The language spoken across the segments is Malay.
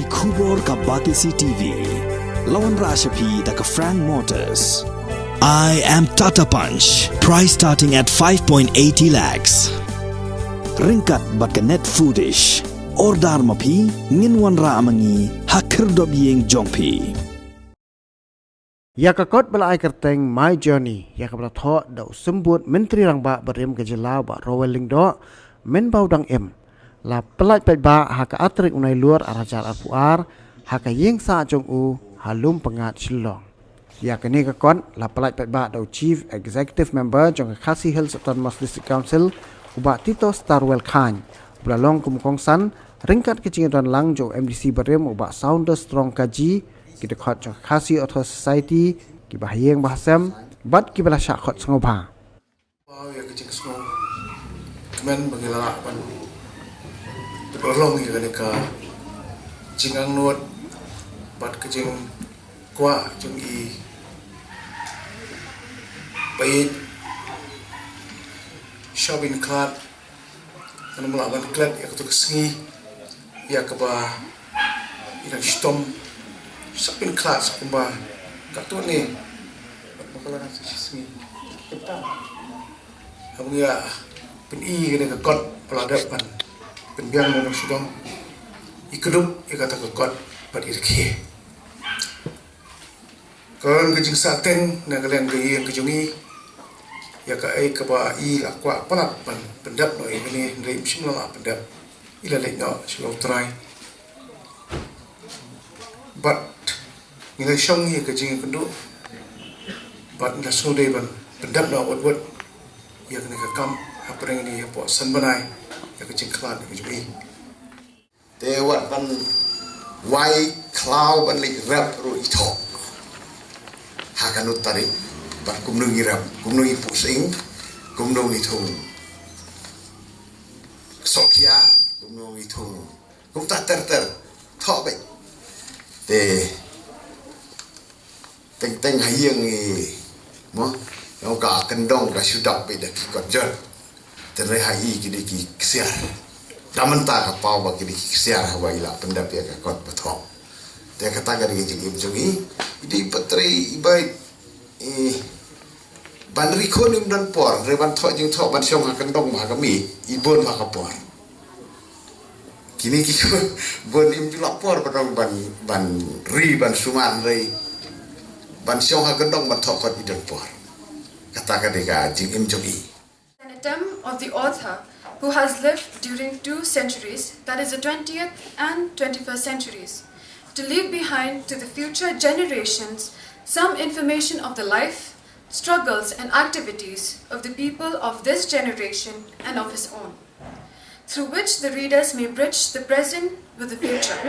Kubor ka Batisi TV. Lawan Rashapi da ka Frank Motors. I am Tata Punch. Price starting at 5.80 lakhs. Ringkat bat ka Net Foodish. Ordar mapi nginwan ra amangi hakir dob yeng jongpi. Ya kakot bala ai kerteng My Journey ya kabla tho dau sembut menteri rangba berem ke jelau ba Roweling do men bau dang em la pelat pet ba ha ka atrik unai luar arajar apuar ha ka yeng sa jong u halum pengat Shillong ya kini kakon la pelat pet ba dau Chief Executive Member jong Khasi Hills Autonomous District Council uba Tito Starwell Khan belalong kumkong san ringkat kecing dan lang jo MDC berem uba Sounder Strong Kaji kita khot jong Khasi Auto Society ki bahyeng bahasam bat ki bala syak khot sengoba ya kecing semua kemen bangila pan tolong ya ka jingang nuat bat kecing kwa jeng i bait shopping cart anu melawan klat ya ketuk sengi ya keba ina stom shopping cart kumba kartu ni makalah sengi kita abang ya pen i kena kot peladapan penbiang mono sudah ikudup ikata kot pada irki kalau kejing saten na kalian gaya kejungi ya ka ai ka ba i akwa palat pan pendap no ini ndai simla pendap ila le no silo try but nilai song hi kejing kendu but na sode ban pendap no wot ya kena ka kam apa yang ini ya po san banai ya kecing klan ke jui te wat ban wai cloud ban li rap ru ito hakanut tari ban kumnung irap kumnung ipusing kumnung itung sokia kumnung itung kum ta ter tho be te teng hayeng ni mo yang ka kendong ka sudap be dak kot jar terai hai ki ki siar damanta ka pau ba ki siar hawa ila pendap ya ka kot betok te kata ga ri ji jungi idi patri ibai ban ri khonim dan por re ban tho jing tho ban siong ha kan dong ma ka mi ibon ma ka por kini ki bon im ju lapor padong ban ri ban suman re ban siong ha kan dong ban tho kot idan por kata ga jing im jungi of the author who has lived during 2 centuries, that is the 20th and 21st centuries, to leave behind to the future generations some information of the life, struggles and activities of the people of this generation and of his own, through which the readers may bridge the present with the future.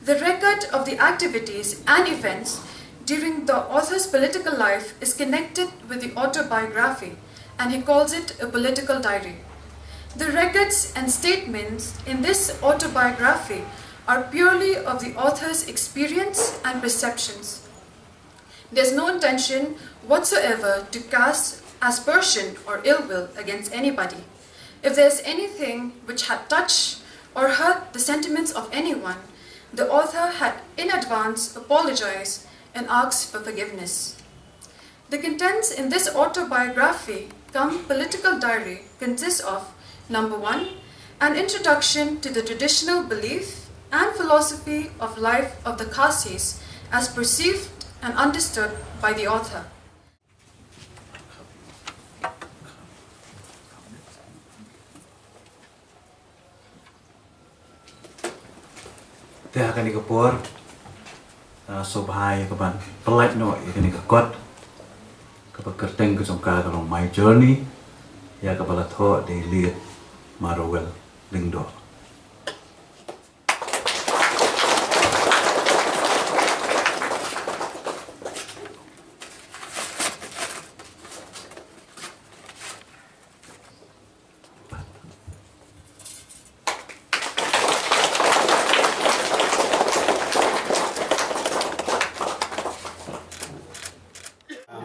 The record of the activities and events during the author's political life is connected with the autobiography, and he calls it a political diary. The records and statements in this autobiography are purely of the author's experience and perceptions. There's no intention whatsoever to cast aspersion or ill will against anybody. If there's anything which had touched or hurt the sentiments of anyone, the author had in advance apologized and asked for forgiveness. The contents in this autobiography political diary consists of, number 1, an introduction to the traditional belief and philosophy of life of the Khasis as perceived and understood by the author. Te akan dikepur sobhai kaban pelat no ini kekot kepekerteng kesongka kalau My Journey ya kepala tho de liat Marowell Lingdo.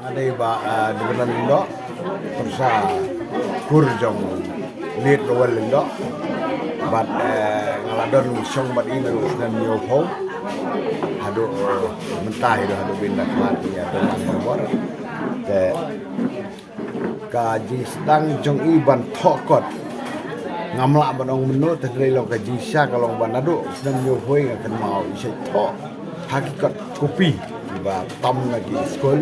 Ada ba dengan Lindo persa kurjong lihat Roweling do bat ngaladon song bat ini dan nyopo hado mentah itu hado bindak mati ya teman nomor te kaji sedang jong iban thokot ngamla banong menu terdiri lo kaji sya kalau ban hado sedang nyopo yang akan mau isi thok hakikat kopi ba tam lagi skol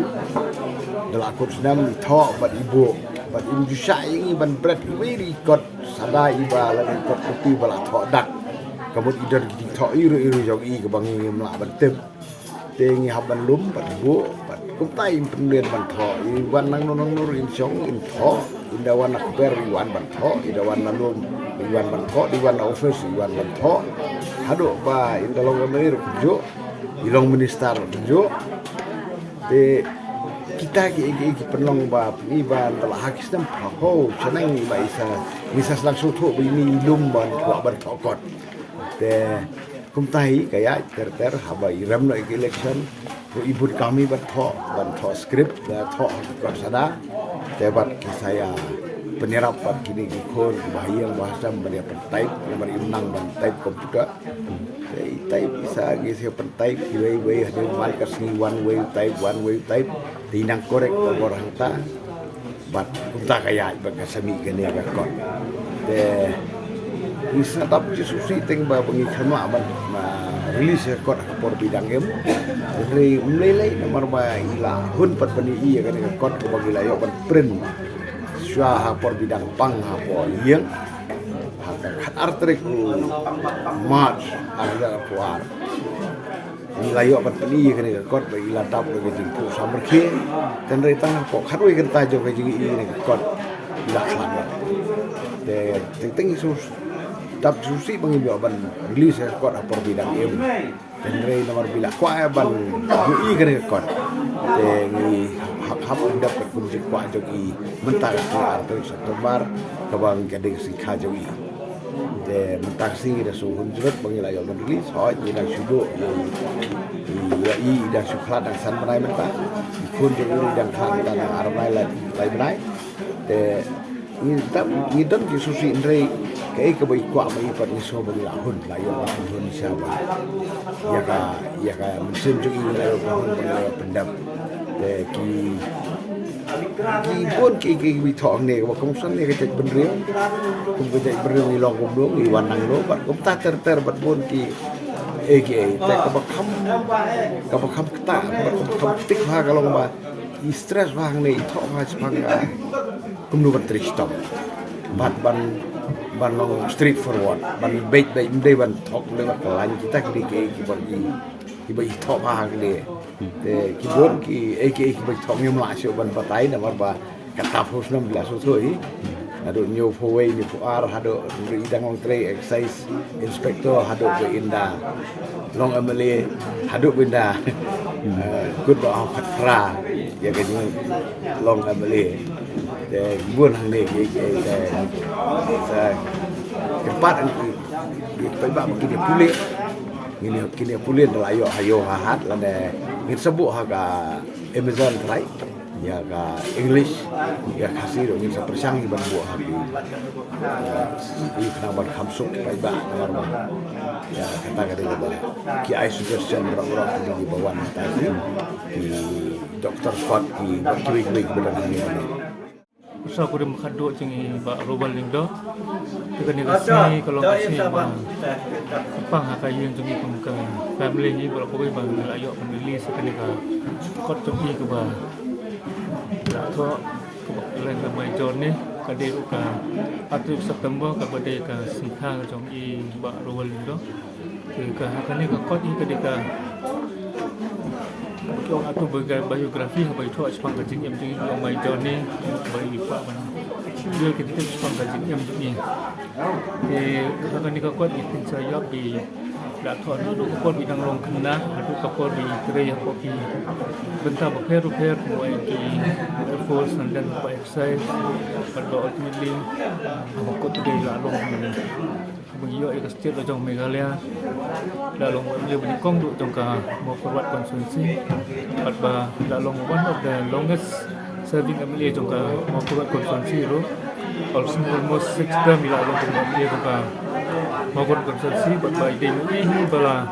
delakut sedang thok bat ibu sya ini ban bread very good sada iba lagi kot kopi bala thok dak kabut idar di thok iru jong i kebangi mla ban tem tengi haban lum pat bu pat kumtai pendien ban thok iwan nang nur in song in thok indawan nak ber iwan ban thok idawan nalum iwan ban thok iwan office iwan ban thok hado ba indalong menir jo ilong minister jo te kita ki penlong ba iban telah hakis dan praho senang ba isa langsung tu ini lum ban thokot te kumtai kaya ter haba iram no election ibu kami ban thok script da thok kon sada te bat saya penyerap bat kini kor bahaya bahasa bania pentai nomor imnang ban type komputer type bisa gisi pentai way ada markas ni one way type tinang korek orang ta bat unta kaya baka sami gani aga kon te bisa tap susi teng ba bengi khama ban release kot por bidang em dari mulai nomor ba ila hun pat bani i kan kot ko bagi layo ban print swa por bidang pang ha po yang hat artrik march ada puar ilayo ban bani kan kot ba ila tap bagi jingku samerke dan retang ko khatoi kan ta jo bagi i ni kot ila khan de ting sus tap susi bangi ban release kot por bidang em dan rei nomor bila kwa ban ui kan kot de ni hap dapat kunci kwa jogi mentar ke arti September kabang gading si kha jogi de mentar si da su hunjut bangi layo ban release hoi ni dah sudo ya i dah suklat dan san banai menta kun jogi dan khan dan arnai lai banai de ni dan ki susi rei kai ka bai kwa mai pat ni so bagi lahun layo lahun siapa ya ka mesin jogi layo lahun bagi pendap ki pun ki bi thong ne ko kom san ne ka tek benriu kum ka tek benriu ni long kum do ni wan nang lo bat kum ta ter bat pun ki aka te ka bakam kta bat kum tik ha ka long ba i stress wang ne thok ha chpang kum nu bat trik stop bat ban long street forward ban bait dei ban thok le bat lan kita ki ban ki bai thok ha le te ki bon ki aka ki bai thok nyum la sio ban patai na ba kata phus nam bila so thoi ado nyo phoi ni puar hado idang long tre exercise inspector hado be inda long amale hado binda good ba khatra ya ke long amale te buon hang ne ki sa tempat di peba begini pulih kini pulih layo hayo hahat lane ngit sebut haga Amazon right ya ka English ya kasih do ngit persang ban buah habi kena ban khamsuk peba normal ya kata kata ba ki ai suggestion berapa di bawah tadi di Dr. Scott di berkiwi benar ni Usaha kurim khaduk jengi ba robal lingdo dengan negasi kalau kasih ba pang akayin jengi pemka family ni berapa kali ba layo pendili sekenika kot jengi ke ba la tho lain ka mai jon ni kade uka 1 September ka bade ka sikha jengi ba robal lingdo ke ka hakane ka kot ni kedika Kau atau biografi habai tu sepang kajian yang tinggi yang mai Johnny bagi pak mana dia ketika sepang kajian yang tinggi akan dikawal itu saya di dator itu kapal bidang long kena itu kapal di kerja kopi bentar repair mulai di Air Force dan buat exercise pada ultimately aku tu dia lalu bagi yo state lo jong Meghalaya lalu boleh berikong duk jong ka mau forward konstitusi ba lalu one of the longest serving MLA jong ka mau forward konstitusi ro almost 6 term lalu jong MLA jong ka maupun organisasi berbagai ini bala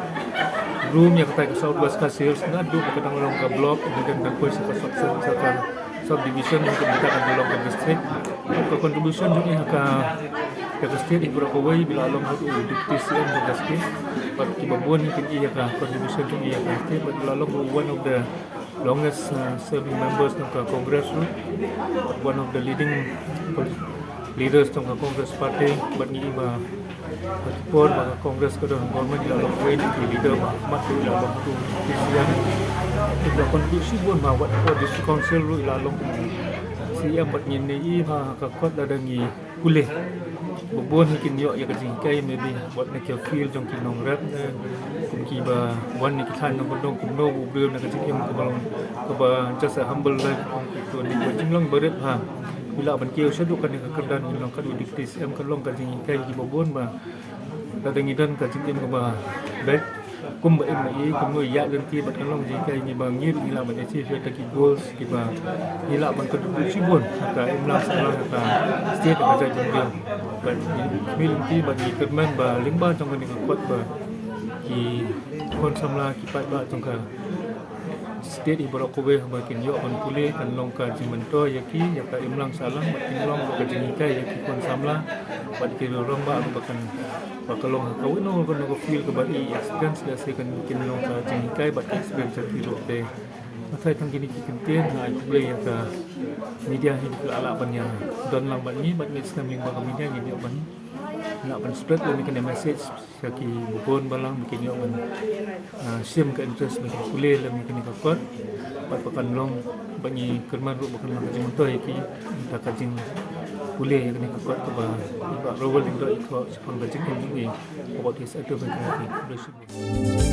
room yang kita ke Southwest Kasir ngadu kadang orang ke blok kemudian ke kuis ke subdivision yang kita akan belong ke district ke contribution juga ke state ibu rakawai bila along hadu TCM ke state but kibabun mungkin iya ke contribution juga iya ke state but bila along one of the longest serving members ng Congress one of the leading leaders ng Congress party but ni iba pun mga Congress ko doon government ila long way di leader mat ila long tu TCM ila contribution pun mawat ko district council ila long siya bat ni ma kakot dadangi kulih bubun hikin yo ya kajingkai maybe buat nak feel jong kinong rap kum kiba wan ni kitan nong dong kum no bubul nak kajingkai ko balong ko ba just a humble life kum to ni jinglong berit ha bila ban keu sedu kan ni kerdan ni long kadu diktis em kan long kajingkai ki bubun ba dadangi dan kajingkai ko ba baik kum ba em ni kum no ya dan ti bat kan long jingkai ni ba ngir ila ban achieve ta ki goals ki ba ila ban contribution bon ka em la salah ka state ka jai jong but milti bagi kerman ba lingba trong ni kuat ba ki kon samla ki pat ba trong ka state ibro kowe ba kin yo on pule kan long ka jimento yaki ya ka imlang salam ba kin long ba jingika yaki kon samla ba ki rong ba ba kan ba kalong ka wino ko no feel ka ba I experience da se kan kin long ka jingika ba experience ki ro de Masai tang kini kikintin na ikulay yang ka media hidup ala banyak dan lang banyak bat ni sistem yang baga media ni ban nak ban spread le ni message saki bukon balang bikin yo ban sim ka interest ni kulay le ni ka kot bat pakan long banyi kerman ru bakan lang jing to iki ta ka jing kulay ni ka kot ka ba ba rowel ding do iko sepon bajing ni about his active activity.